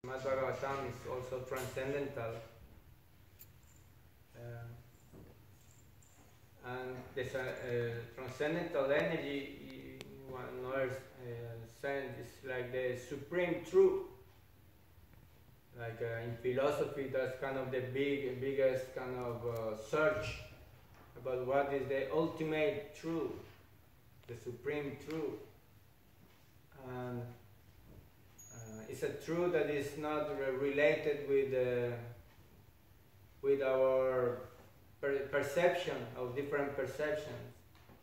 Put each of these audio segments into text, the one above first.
Bhagavatam is also transcendental. And there's a transcendental energy, in another sense, is like the supreme truth. Like in philosophy, that's kind of the biggest kind of search about what is the ultimate truth, the supreme truth. And it's a truth that is not related with our perception of different perceptions.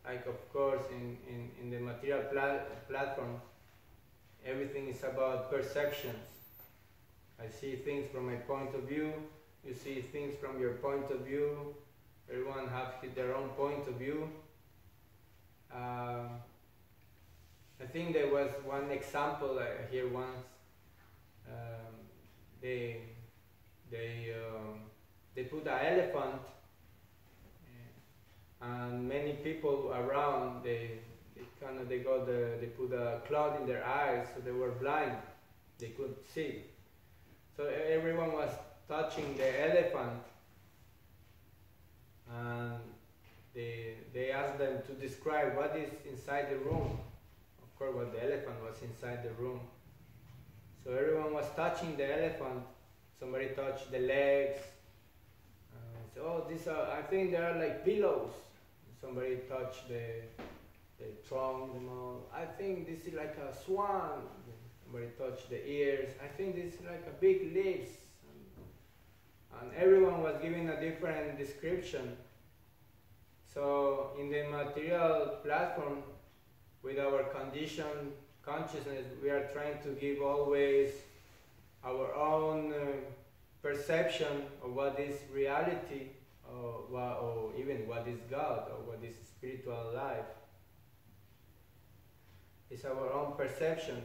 Like, of course, in the material platform, everything is about perceptions. I see things from my point of view, you see things from your point of view, everyone has their own point of view. I think there was one example I hear once. They put an elephant, and many people around they put a cloud in their eyes, so they were blind, they couldn't see. So everyone was touching the elephant, and they asked them to describe what is inside the room. Of course, what the elephant was inside the room. So everyone was touching the elephant. Somebody touched the legs. So, oh, these are, I think they are like pillows. Somebody touched the trunk, you know. I think this is like a swan. Somebody touched the ears. I think this is like a big lips. And everyone was giving a different description. So in the material platform, with our conditioned consciousness, we are trying to give always our own perception of what is reality, or even what is God, or what is spiritual life. It's our own perception.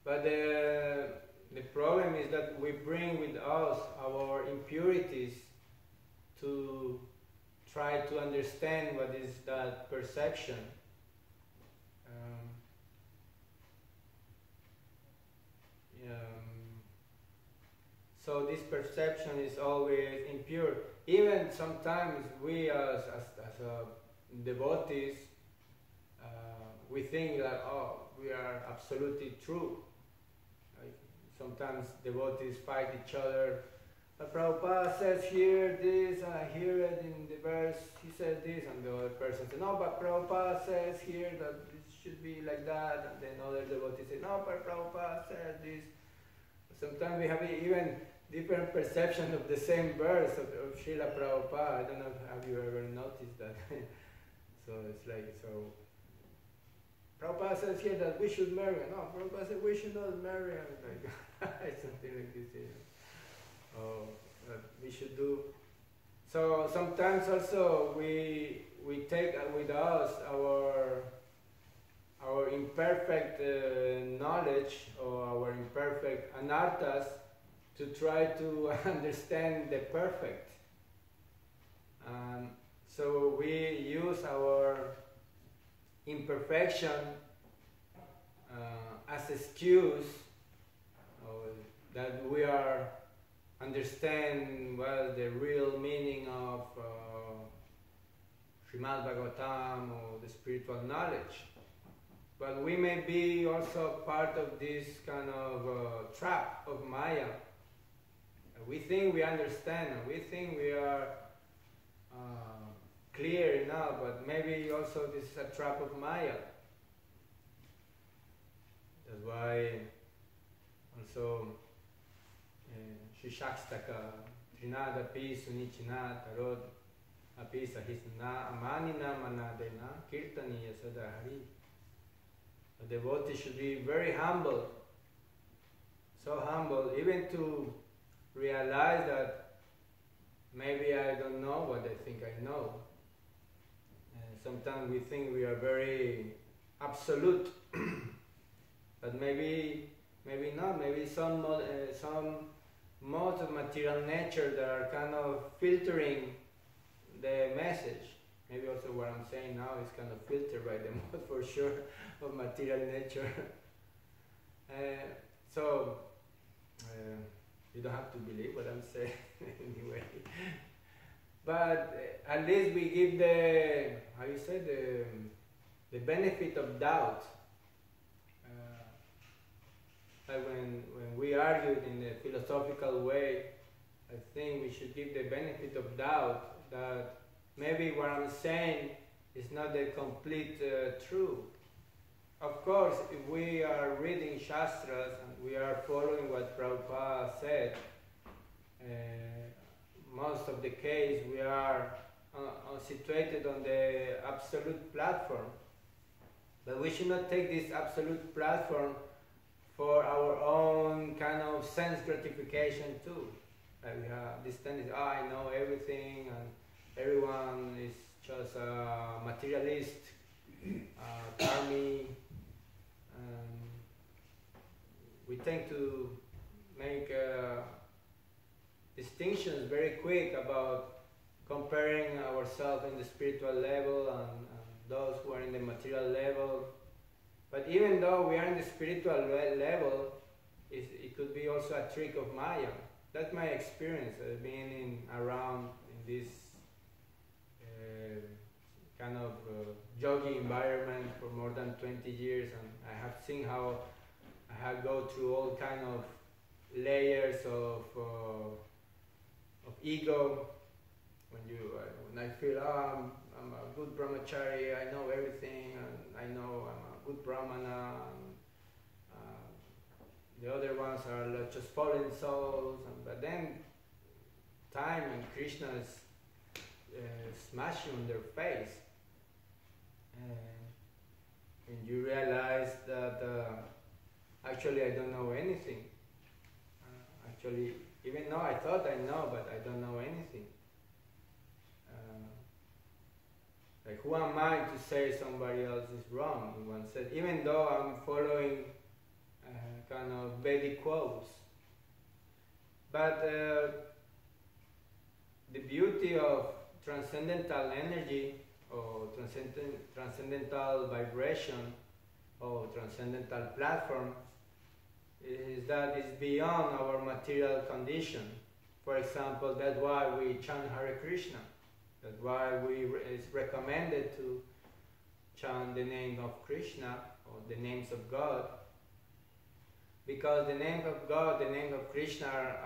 But the problem is that we bring with us our impurities to try to understand what is that perception. So this perception is always impure. Even sometimes we as devotees, we think that, oh, we are absolutely true. Like sometimes devotees fight each other. But Prabhupada says here this, and I hear it in the verse, he says this, and the other person says, no, but Prabhupada says here that it should be like that, and then other devotees say, no, but Prabhupada says this. Sometimes we have even different perception of the same verse of Srila Prabhupada. I don't know, have you ever noticed that? So it's like, so Prabhupada says here that we should marry. No, Prabhupada says we should not marry. Like something like this. Oh, we should do. So sometimes also we take with us our imperfect knowledge, or our imperfect anarthas, to try to understand the perfect. So we use our imperfection as excuse that we are understand well the real meaning of Srimad Bhagavatam or the spiritual knowledge. But we may be also part of this kind of trap of Maya. We think we understand, and we think we are clear enough, but maybe also this is a trap of Maya. That's why also Shri Shakstaka, Trinada Pi Sunichina Tarod Api Sahisna Amanina Manadena Kirtaniya Sadahari. A devotee should be very humble, so humble, even to realize that maybe I don't know what I think I know. Sometimes we think we are very absolute, but maybe not. Maybe some modes of material nature that are kind of filtering the message. Maybe also what I'm saying now is kind of filtered by the mode, for sure, of material nature. So You don't have to believe what I'm saying anyway. But at least we give the, how you say, the benefit of doubt. Like when we argued in a philosophical way, I think we should give the benefit of doubt that maybe what I'm saying is not the complete truth. Of course, if we are reading Shastras and we are following what Prabhupada said, most of the case we are situated on the absolute platform. But we should not take this absolute platform for our own kind of sense gratification too. Like we have this tendency, I know everything and everyone is just a materialist, karmi. We tend to make distinctions very quick about comparing ourselves in the spiritual level and those who are in the material level. But even though we are in the spiritual level, it could be also a trick of Maya. That's my experience, being around in this kind of yogi environment for more than 20 years, and I have seen how I have go through all kind of layers of ego. When I feel I'm a good brahmachari, I know everything, and I know I'm a good brahmana, and the other ones are just fallen souls. But then time and Krishna smash you on their face, and you realize that actually I don't know anything. Actually, even though I thought I know, but I don't know anything. Like, who am I to say somebody else is wrong? One said, even though I'm following kind of Vedic quotes. But the beauty of transcendental energy, or transcendental vibration, or transcendental platform, is that it's beyond our material condition. For example, that's why we chant Hare Krishna. That's why it's recommended to chant the name of Krishna or the names of God, because the name of God, the name of Krishna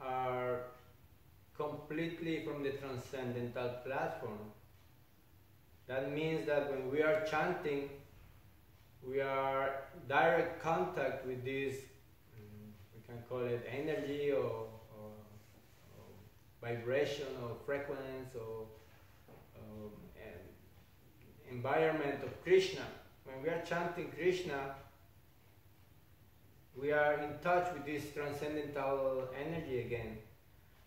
are completely from the transcendental platform. That means that when we are chanting, we are direct contact with this, we can call it energy or vibration or frequency or environment of Krishna. When we are chanting Krishna, we are in touch with this transcendental energy again.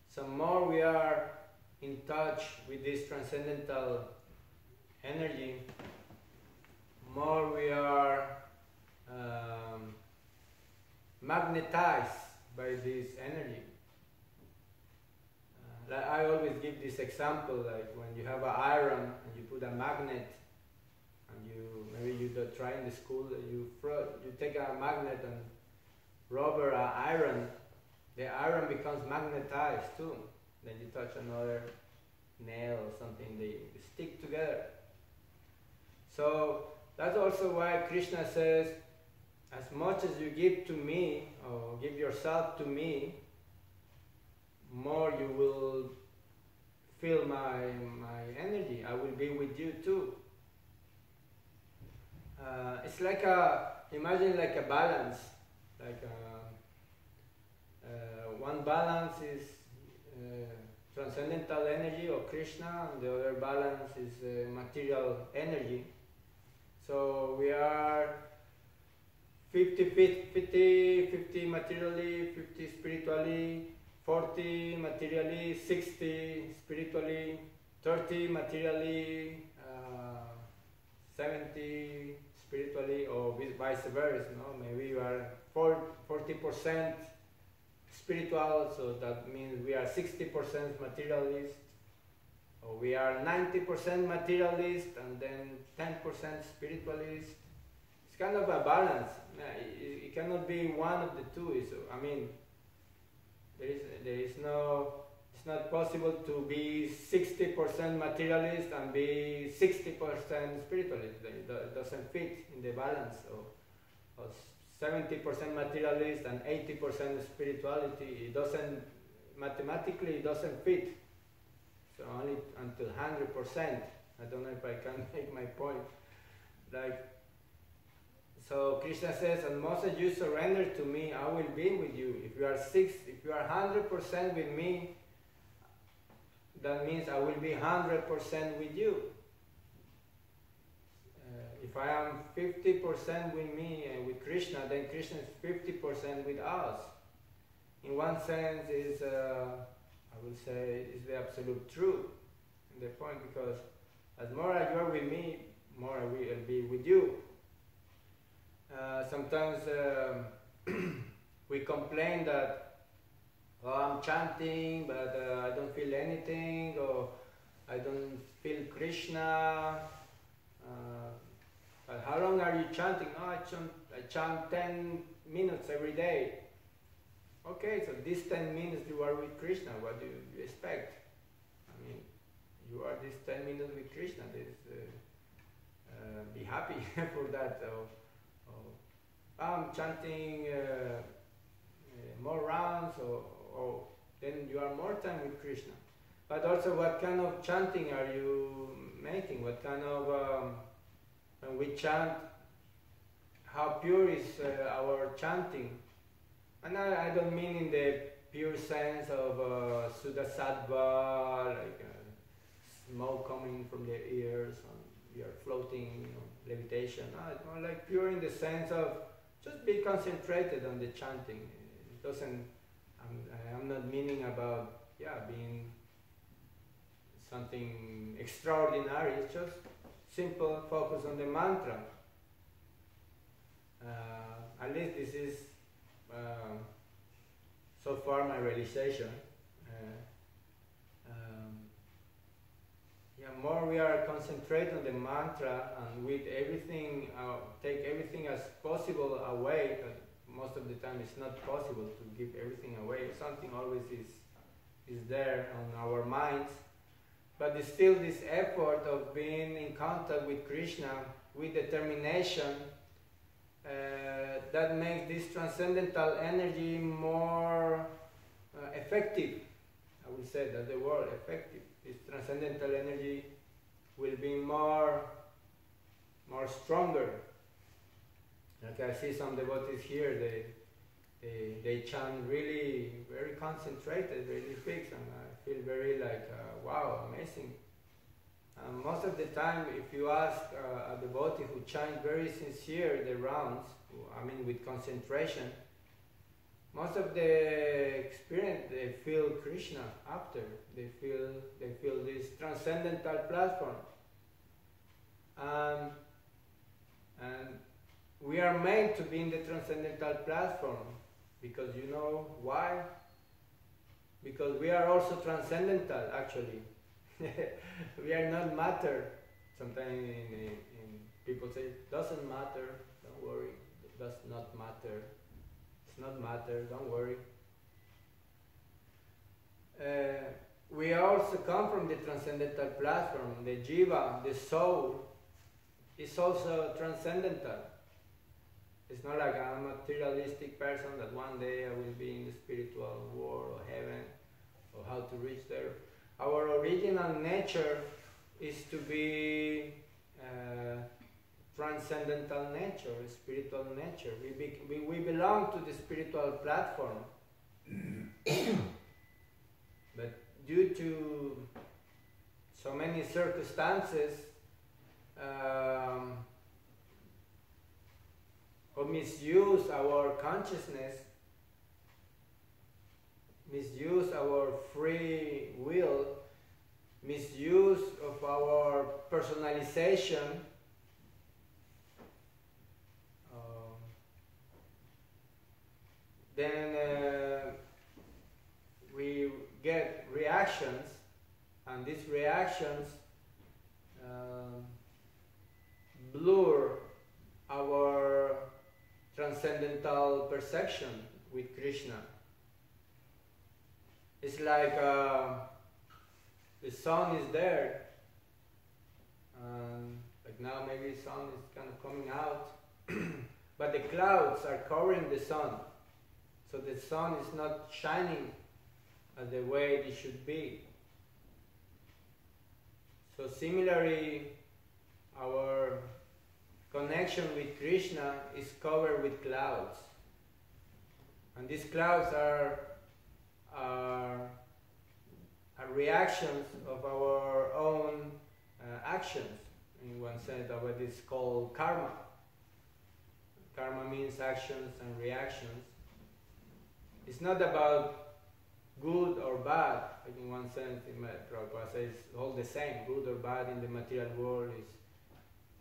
So more we are in touch with this transcendental energy, more we are magnetized by this energy. Like I always give this example, like when you have an iron and you put a magnet, and maybe you try in the school, you take a magnet and rubber iron, the iron becomes magnetized too. Then you touch another nail or something, they stick together. So that's also why Krishna says, as much as you give to me, or give yourself to me, more you will feel my energy. I will be with you too. It's like imagine like a balance. Like one balance is transcendental energy or Krishna, and the other balance is material energy. So we are 50 materially, 50 spiritually, 40 materially, 60 spiritually, 30 materially, 70 spiritually, or vice versa. No? Maybe you are 40% spiritual, so that means we are 60% materialist, or we are 90% materialist and then 10% spiritualist. It's kind of a balance. It cannot be one of the two. I mean, there is no. It's not possible to be 60% materialist and be 60% spiritualist. It doesn't fit in the balance. Or 70% materialist and 80% spirituality. It doesn't mathematically. It doesn't fit. So only until 100%. I don't know if I can make my point. So Krishna says, and Moses, you surrender to me, I will be with you. If you are 100% with me, that means I will be 100% with you. If I am 50% with me and with Krishna, then Krishna is 50% with us. In one sense, I will say, is the absolute truth in the point, because as more as you are with me, more I will be with you. Sometimes we complain that, oh, I'm chanting, but I don't feel anything, or I don't feel Krishna. But how long are you chanting? Oh, I chant 10 minutes every day. Okay, so these 10 minutes you are with Krishna. What do you expect? I mean, you are these 10 minutes with Krishna. Be happy for that. I'm chanting more rounds, or then you are more time with Krishna. But also, what kind of chanting are you making? What kind of, when we chant, how pure is our chanting? And I don't mean in the pure sense of Sudasattva, like smoke coming from their ears, and we are floating, levitation. No, it's more like pure in the sense of just be concentrated on the chanting. It doesn't, I'm not meaning about, being something extraordinary. It's just simple focus on the mantra. At least this is so far my realization. More we are concentrated on the mantra, and with everything, take everything as possible away. But most of the time it's not possible to give everything away. Something always is there on our minds. But it's still this effort of being in contact with Krishna, with determination, that makes this transcendental energy more effective. I would say that's the word, effective. This transcendental energy will be more stronger. Like I see some devotees here, they chant really very concentrated, really fixed, and I feel very like, wow, amazing. Most of the time, if you ask a devotee who chants very sincere the rounds, I mean with concentration, most of the experience, they feel Krishna after. They feel this transcendental platform. And we are made to be in the transcendental platform, because you know why? Because we are also transcendental, actually. We are not matter. Sometimes people say, doesn't matter, don't worry, it does not matter. It's not matter, don't worry. We also come from the transcendental platform. The jiva, the soul, is also transcendental. It's not like I'm a materialistic person that one day I will be in the spiritual world or heaven, or how to reach there. Our original nature is to be transcendental nature, spiritual nature. We belong to the spiritual platform. But due to so many circumstances, or misuse our consciousness, misuse our free will, misuse of our personalization, then we get reactions, and these reactions blur our perception with Krishna. It's like the sun is there, and like now maybe the sun is kind of coming out, but the clouds are covering the sun, so the sun is not shining as the way it should be. So similarly, our connection with Krishna is covered with clouds, and these clouds are reactions of our own actions. In one sense, of what is called karma. Karma means actions and reactions. It's not about good or bad. Like in one sense, Prabhupada says all the same. Good or bad in the material world is,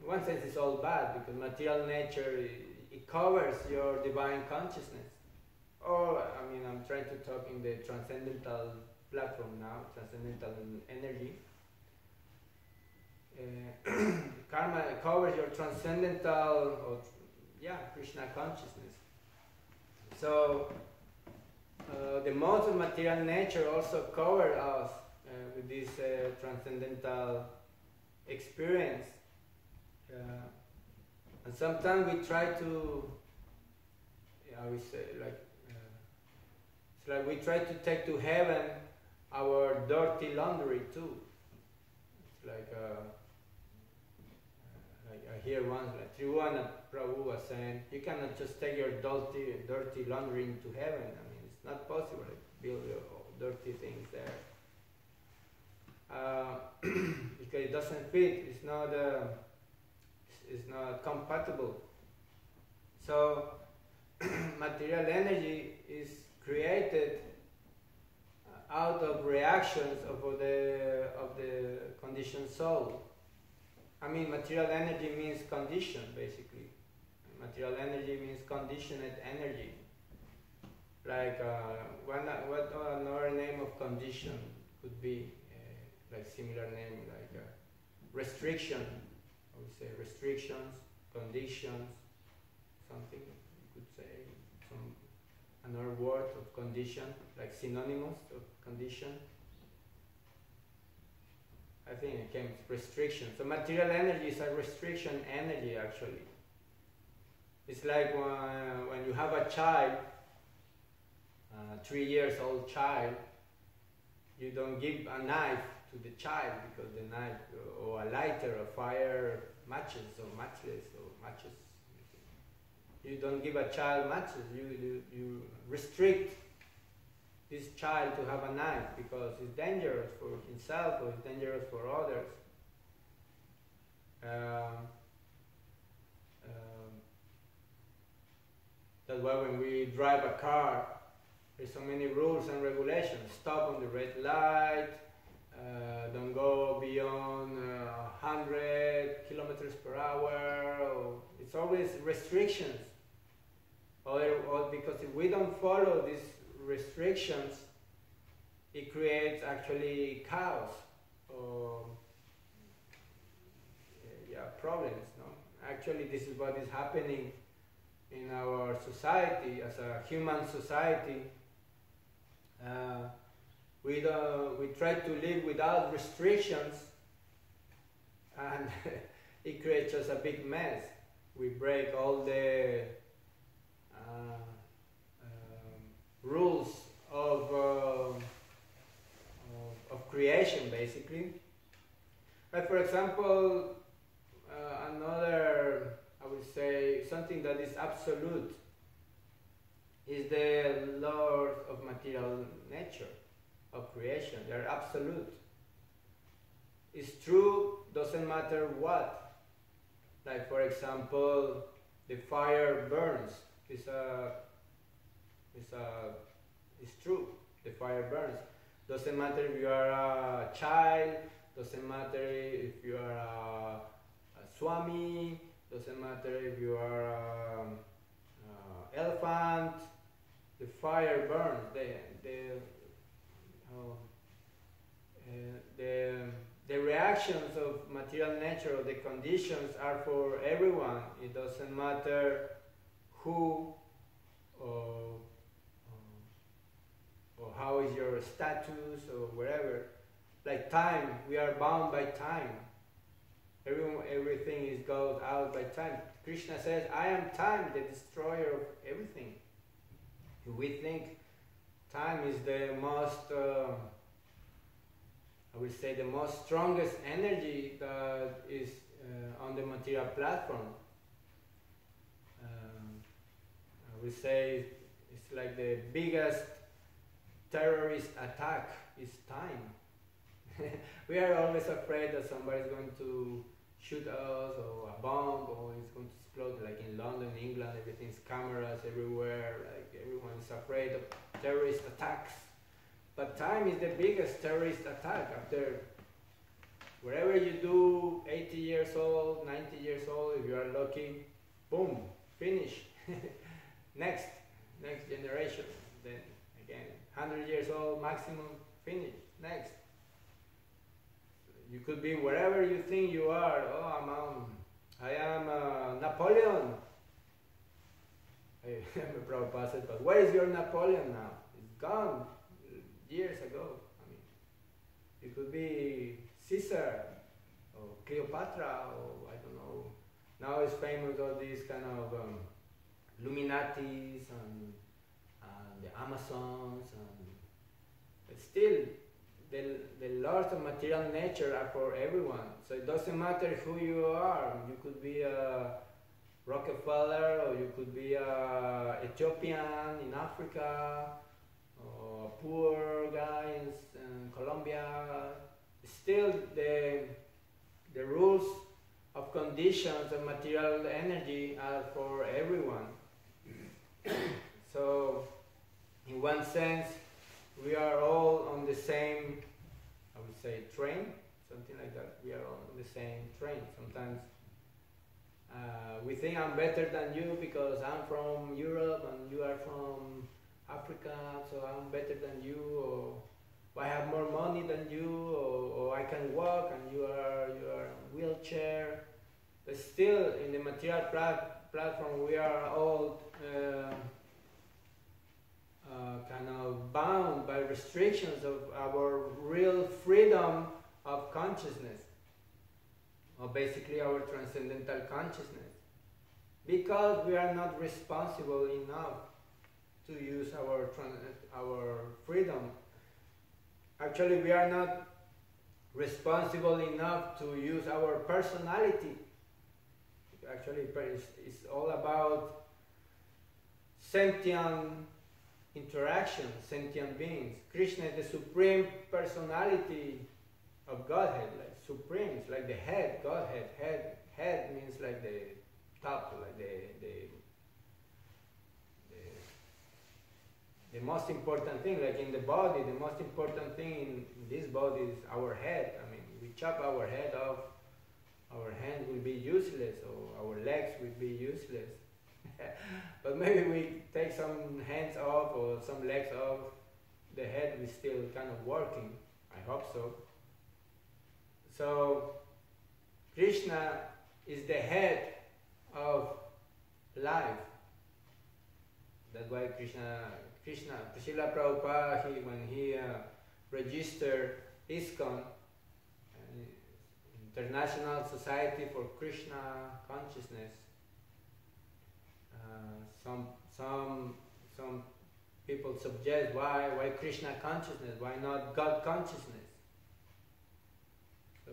in one sense, it's all bad because material nature it covers your divine consciousness. Or I mean, I'm trying to talk in the transcendental platform now, transcendental energy. Karma covers your transcendental, or Krishna consciousness. So the modes of material nature also cover us with this transcendental experience, and sometimes we try to, we say it's like we try to take to heaven our dirty laundry too. It's like I hear once, like Trivana Prabhu was saying, you cannot just take your dirty laundry into heaven. I mean, it's not possible to build your dirty things there. Because it doesn't fit, it's not compatible. So material energy is created out of reactions of the conditioned soul. I mean, material energy means condition, basically. Material energy means conditioned energy. Like what another name of condition could be, like similar name, like restriction. I would say restrictions, conditions, something you could say. Another word of condition, like synonymous of condition. I think it came restriction. So material energy is a restriction energy actually. It's like when you have a child, 3 years old child, you don't give a knife to the child because the knife, or a lighter, or fire, matches, or matches. You don't give a child matches. You restrict this child to have a knife because it's dangerous for himself or it's dangerous for others. That's why when we drive a car, there's so many rules and regulations. Stop on the red light, don't go beyond 100 kilometers per hour. It's always restrictions. Or because if we don't follow these restrictions, it creates actually chaos or problems. No? Actually, this is what is happening in our society as a human society. We try to live without restrictions, and it creates just a big mess. We break all the rules of creation, basically. Like for example, another, I would say, something that is absolute is the laws of material nature, of creation. They are absolute. It's true, doesn't matter what. Like for example, the fire burns. It's true. The fire burns. Doesn't matter if you are a child. Doesn't matter if you are a swami. Doesn't matter if you are an elephant. The fire burns. The reactions of material nature, of the conditions, are for everyone. It doesn't matter who or or how is your status or whatever. Like time, we are bound by time. Everything is goes out by time. Krishna says, I am time, the destroyer of everything. We think time is the most, I would say, the most strongest energy that is on the material platform. I would say it's like the biggest terrorist attack is time. We are always afraid that somebody is going to shoot us, or a bomb, or it's going to explode. Like in London, England, everything's cameras everywhere. Like everyone is afraid of terrorist attacks. But time is the biggest terrorist attack up there. Wherever you do, 80 years old, 90 years old, if you are lucky, boom, finish. next generation. Then again, 100 years old, maximum, finish, next. You could be wherever you think you are. Oh, I am Napoleon. I'm a Prabhupada said, but where is your Napoleon now? It's gone years ago. I mean, you could be Caesar or Cleopatra, or I don't know. Now it's famous all these kind of Illuminatis and the Amazons, but still the laws of material nature are for everyone. So it doesn't matter who you are. You could be a Rockefeller, or you could be a Ethiopian in Africa, or a poor guy in Colombia. Still the rules of conditions of material energy are for everyone. So in one sense, we are all on the same, I would say, train, something like that. We are all on the same train. Sometimes we think I'm better than you because I'm from Europe and you are from Africa, so I'm better than you, or I have more money than you, or I can walk and you are in a wheelchair. But still, in the material platform, we are all kind of bound by restrictions of our real freedom of consciousness, or basically our transcendental consciousness, because we are not responsible enough to use our freedom. Actually, we are not responsible enough to use our personality. Actually, it's all about sentient interaction, sentient beings. Krishna is the supreme personality of Godhead, like supreme. It's like the head, Godhead. Head means like the top, like the most important thing. Like in the body, the most important thing in this body is our head. I mean, we chop our head off, our hands will be useless, or our legs will be useless. But maybe we take some hands off or some legs off, the head is still kind of working. I hope so. So Krishna is the head of life. That's why Srila Prabhupada, when he registered ISKCON, International Society for Krishna Consciousness, some people suggest why Krishna consciousness, why not God consciousness? So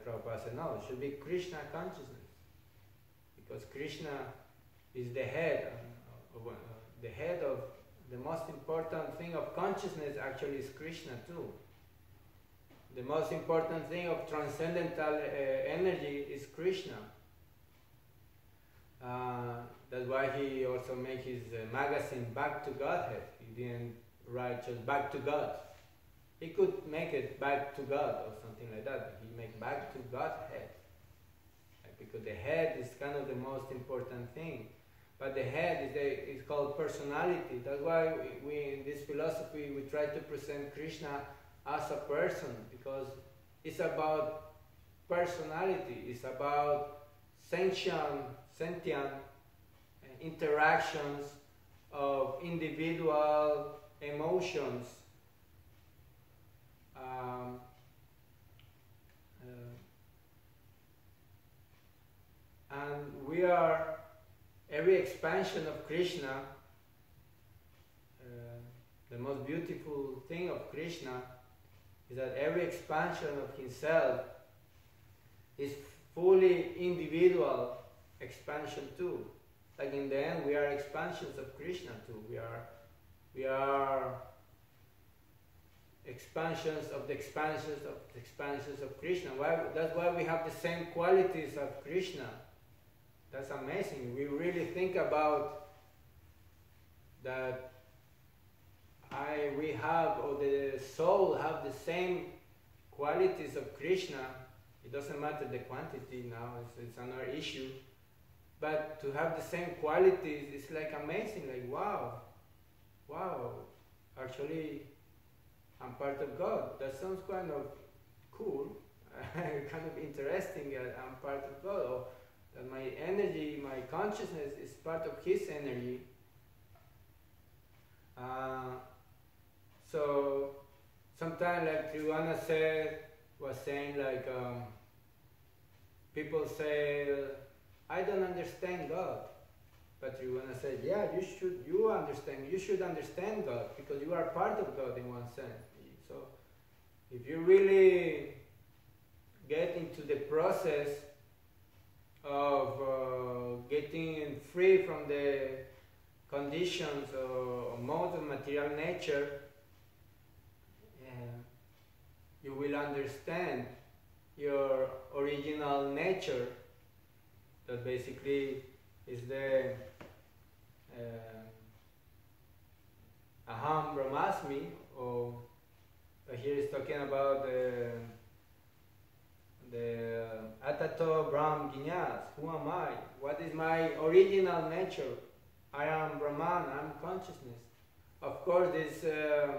Prabhupada said, no, it should be Krishna consciousness, because Krishna is the head of the most important thing of consciousness. Actually is Krishna too. The most important thing of transcendental energy is Krishna. That's why he also made his magazine Back to Godhead. He didn't write just Back to God. He could make it Back to God or something like that, but he made Back to Godhead. Because the head is kind of the most important thing. But the head is called personality. That's why we in this philosophy, we try to present Krishna as a person, because it's about personality. It's about sentient interactions of individual emotions. And we are, every expansion of Krishna, the most beautiful thing of Krishna is that every expansion of himself is fully individual expansion too. Like in the end, we are expansions of Krishna too. We are expansions of the expansions of the expansions of Krishna. That's why we have the same qualities of Krishna. That's amazing. We really think about that. We have, or the soul have the same qualities of Krishna. It doesn't matter the quantity now, it's another issue. But to have the same qualities is like amazing, like wow, actually I'm part of God. That sounds kind of cool, kind of interesting. I'm part of God, or that my energy, my consciousness is part of His energy. So sometimes, like Triwana was saying, like people say, I don't understand God. But Triwana said, yeah, you should understand God, because you are part of God in one sense. So if you really get into the process of getting free from the conditions or modes of material nature, you will understand your original nature, that basically is the Aham Brahmasmi, or here is talking about the Atato Brahm Ginyas. Who am I? What is my original nature? I am Brahman, I am consciousness. Of course,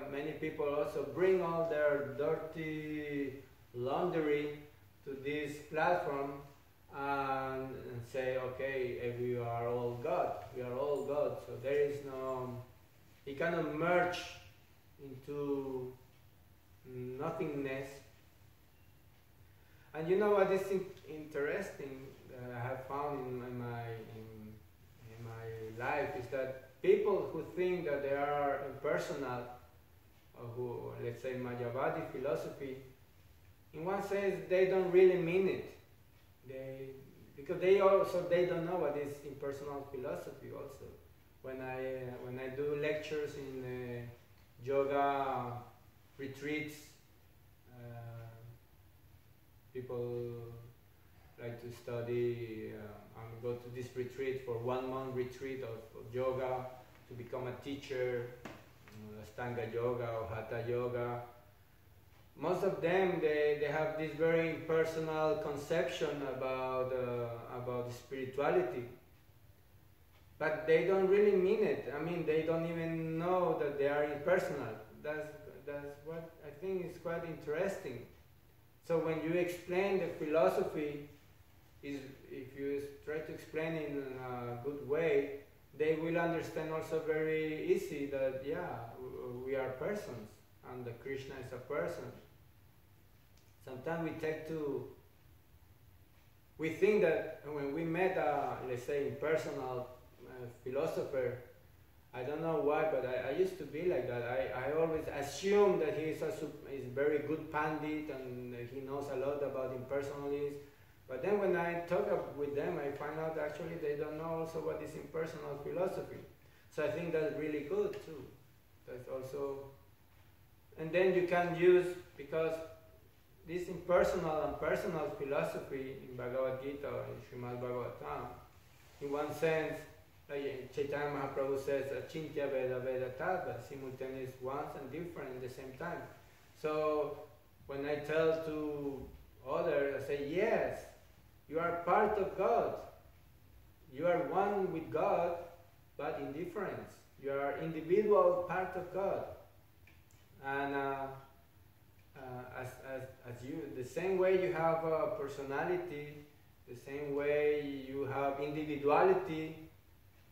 many people also bring all their dirty laundry to this platform and say, okay, we are all God. We are all God. So there is no, it cannot merge into nothingness. And you know what is interesting that I have found in my life is that people who think that they are impersonal, or who, let's say, Mayavadi philosophy, in one sense they don't really mean it. Because they don't know what is impersonal philosophy also. When I do lectures in yoga retreats, people like to study, and go to this retreat for 1 month retreat of yoga to become a teacher, Astanga yoga or Hatha yoga. Most of them, they have this very impersonal conception about spirituality, but they don't really mean it. I mean, they don't even know that they are impersonal. That's what I think is quite interesting. So when you explain the philosophy, if you try to explain it in a good way, they will understand also very easy that, yeah, we are persons, and that Krishna is a person. Sometimes we think that when we met let's say, impersonal philosopher, I don't know why, but I used to be like that. I always assumed that he's a very good pandit and he knows a lot about impersonalism. But then when I talk with them, I find out actually they don't know also what is impersonal philosophy. So I think that's really good too. That's also, and then you can use, because this impersonal and personal philosophy in Bhagavad Gita or in Srimad Bhagavatam, in one sense, like Chaitanya Mahaprabhu says, Achintya Veda Veda Tattva, simultaneous once and different at the same time. So when I tell to others, I say, yes, you are part of God. You are one with God, but in difference. You are individual part of God. And as you, the same way you have personality, the same way you have individuality,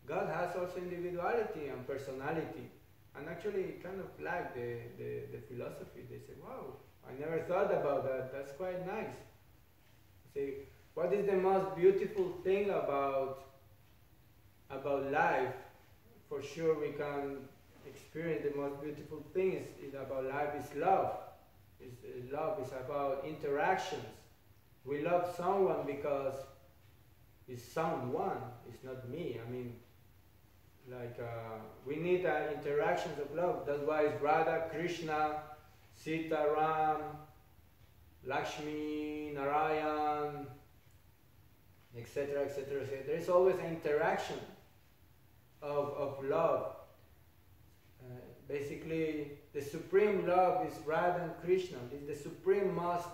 God has also individuality and personality. And actually kind of like the philosophy. They say, wow, I never thought about that. That's quite nice. See, what is the most beautiful thing about life? For sure we can experience the most beautiful things about life is love. Love is about interactions. We love someone because it's someone, it's not me. I mean, like we need interactions of love. That's why it's Radha, Krishna, Sita, Ram, Lakshmi, Narayan, etc., etc., etc. There is always an interaction of love. Basically, the supreme love is Radha and Krishna. It's the supreme most,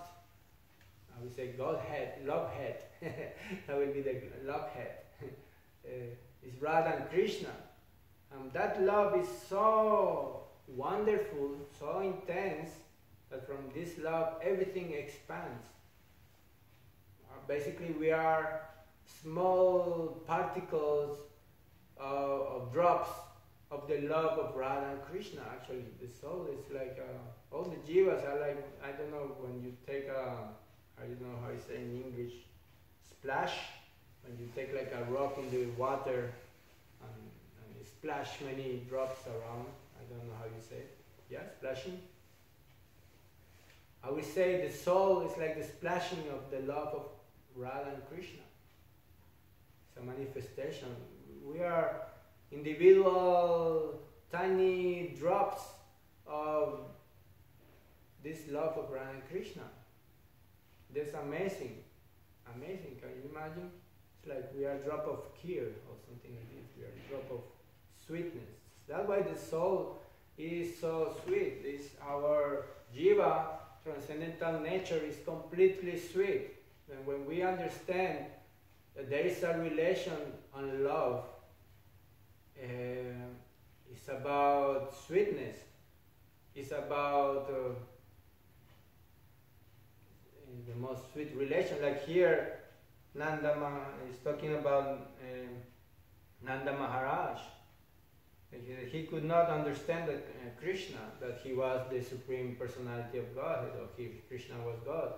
I would say, Godhead, love head. That will be the love head. It's Radha and Krishna. And that love is so wonderful, so intense, that from this love everything expands. Basically, we are small particles of drops of the love of Radha and Krishna. Actually, the soul is like all the jivas are like, I don't know, when you take I don't know how you say in English, splash. When you take like a rock in the water and you splash many drops around. I don't know how you say it. Yeah, splashing. I would say the soul is like the splashing of the love of Radha and Krishna. It's a manifestation. We are individual tiny drops of this love of Radha and Krishna. That's amazing. Amazing. Can you imagine? It's like we are a drop of kheer or something like this. We are a drop of sweetness. That's why the soul is so sweet. It's our jiva, transcendental nature, is completely sweet. And when we understand that there is a relation on love, it's about sweetness. It's about the most sweet relation. Like here, Nanda is talking about Nanda Maharaj. He could not understand that Krishna, that he was the supreme personality of Godhead, or Krishna was God,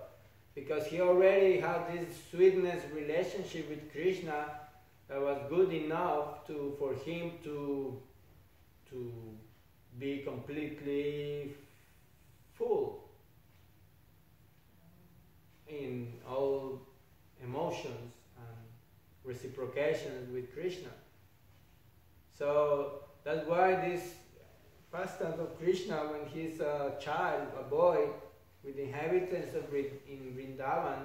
because he already had this sweetness relationship with Krishna that was good enough for him to be completely full in all emotions and reciprocations with Krishna. So that's why this pastime of Krishna, when he's a child, a boy, with the inhabitants in Vrindavan,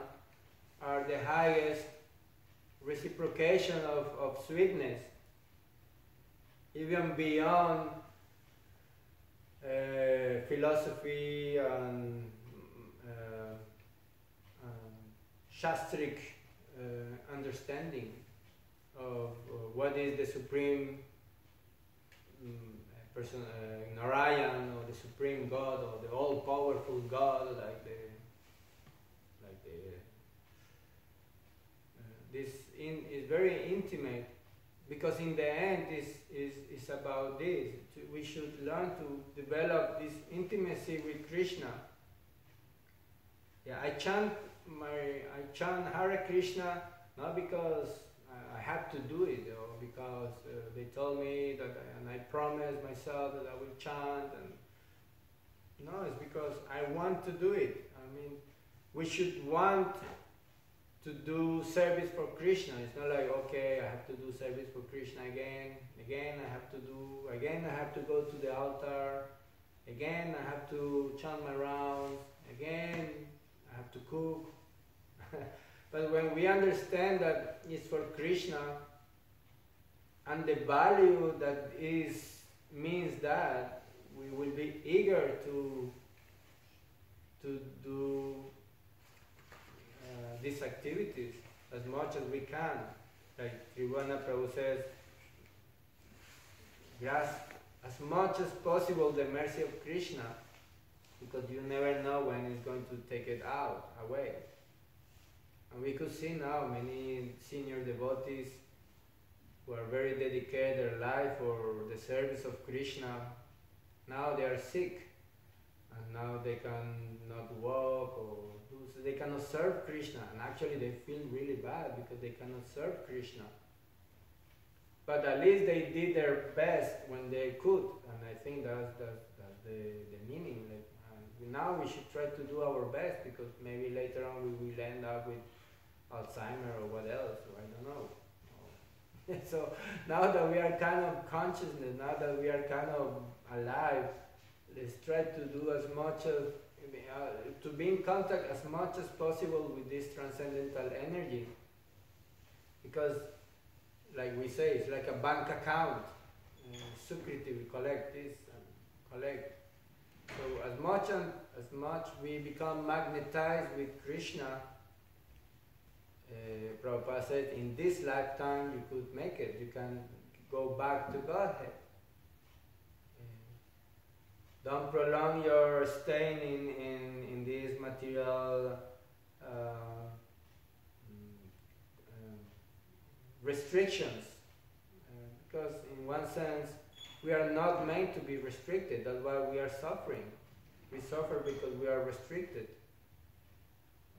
are the highest reciprocation of sweetness, even beyond philosophy and shastric understanding of what is the supreme person, Narayan, or the supreme God, or the all-powerful God, this is very intimate, because in the end is about this. We should learn to develop this intimacy with Krishna. Yeah, I chant Hare Krishna not because I have to do it, or because they told me that, and I promised myself that I will chant. And no, it's because I want to do it. I mean, we should want to do service for Krishna. It's not like, okay, I have to do service for Krishna again I have to go to the altar, again I have to chant my rounds, again I have to cook. But when we understand that it's for Krishna, and the value that means that we will be eager to do these activities as much as we can. Like Trivana Prabhu says, grasp as much as possible the mercy of Krishna, because you never know when he's going to take it away. And we could see now many senior devotees who are very dedicated their life for the service of Krishna, now they are sick, and now they cannot walk or do, so they cannot serve Krishna, and actually they feel really bad because they cannot serve Krishna. But at least they did their best when they could, and I think that's the meaning. Like, now we should try to do our best, because maybe later on we will end up with Alzheimer or what else, or I don't know. So now that we are kind of consciousness, now that we are kind of alive, let's try to do as much as, to be in contact as much as possible with this transcendental energy. Because, like we say, it's like a bank account. Sukriti, we collect this and collect. So as much we become magnetized with Krishna, Prabhupada said, in this lifetime you could make it. You can go back to Godhead. Don't prolong your staying in these material restrictions, because in one sense we are not meant to be restricted. That's why we are suffering. We suffer because we are restricted.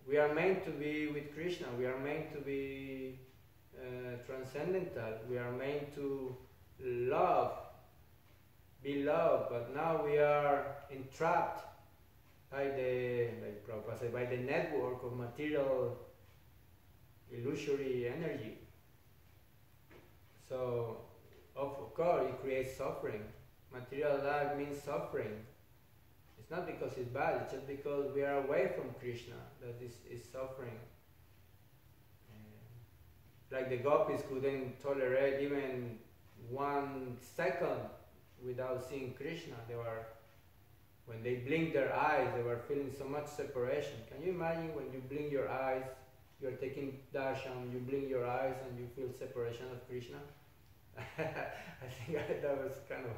We are meant to be with Krishna. We are meant to be transcendental. We are meant to love, be loved. But now we are entrapped by the, like Prabhupada said, by the network of material illusory energy. So, of course, it creates suffering. Material life means suffering. It's not because it's bad, it's just because we are away from Krishna that this is suffering. Like the gopis couldn't tolerate even 1 second without seeing Krishna. They were, when they blinked their eyes, they were feeling so much separation. Can you imagine when you blink your eyes, you're taking darshan, you blink your eyes and you feel separation of Krishna? I think that was kind of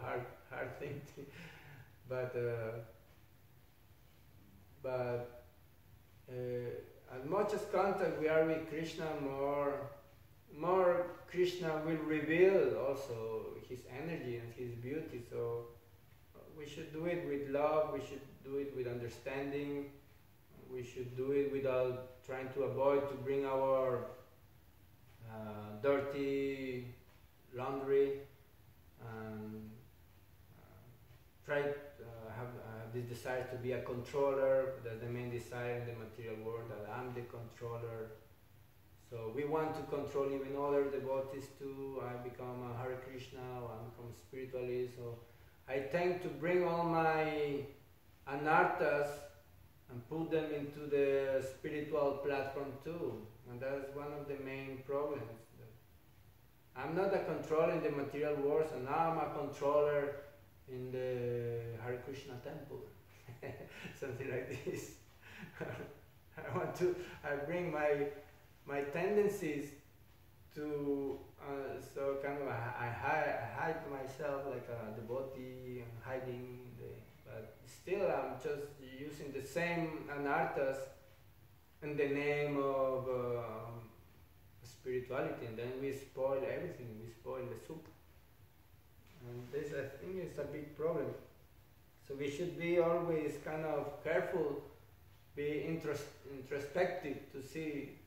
hard thing to, but as much as contact we are with Krishna, more Krishna will reveal also his energy and his beauty. So we should do it with love, we should do it with understanding, we should do it without trying to avoid to bring our dirty laundry, and try to have this desire to be a controller. That's the main desire in the material world, that I'm the controller. So we want to control even other devotees too. I become a Hare Krishna, or I become a spiritualist. So I tend to bring all my anarthas and put them into the spiritual platform too. And that's one of the main problems. I'm not a controller in the material world, and now I'm a controller in the Hare Krishna temple. Something like this. I bring my tendencies to, so kind of I hide myself like a devotee and hiding, but still I'm just using the same anarthas in the name of spirituality, and then we spoil everything, we spoil the soup. And this, I think, is a big problem. So we should be always kind of careful, be introspective to see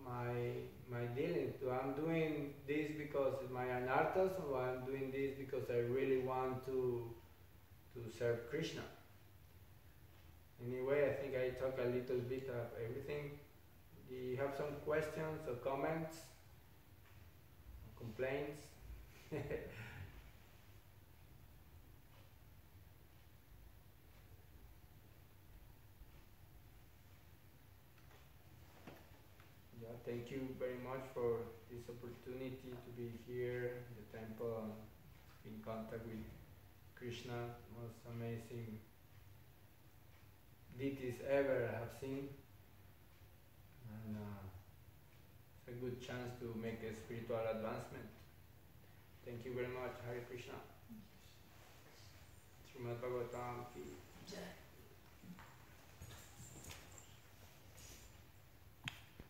my dealings. So I'm doing this because it's my anarthas, or I'm doing this because I really want to serve Krishna. Anyway, I think I talk a little bit of everything. Do you have some questions or comments, or complaints? Yeah, thank you very much for this opportunity to be here in the temple and in contact with Krishna, most amazing deities ever I have seen. And it's a good chance to make a spiritual advancement. Thank you very much. Hare Krishna. Srimad Bhagavatam ki.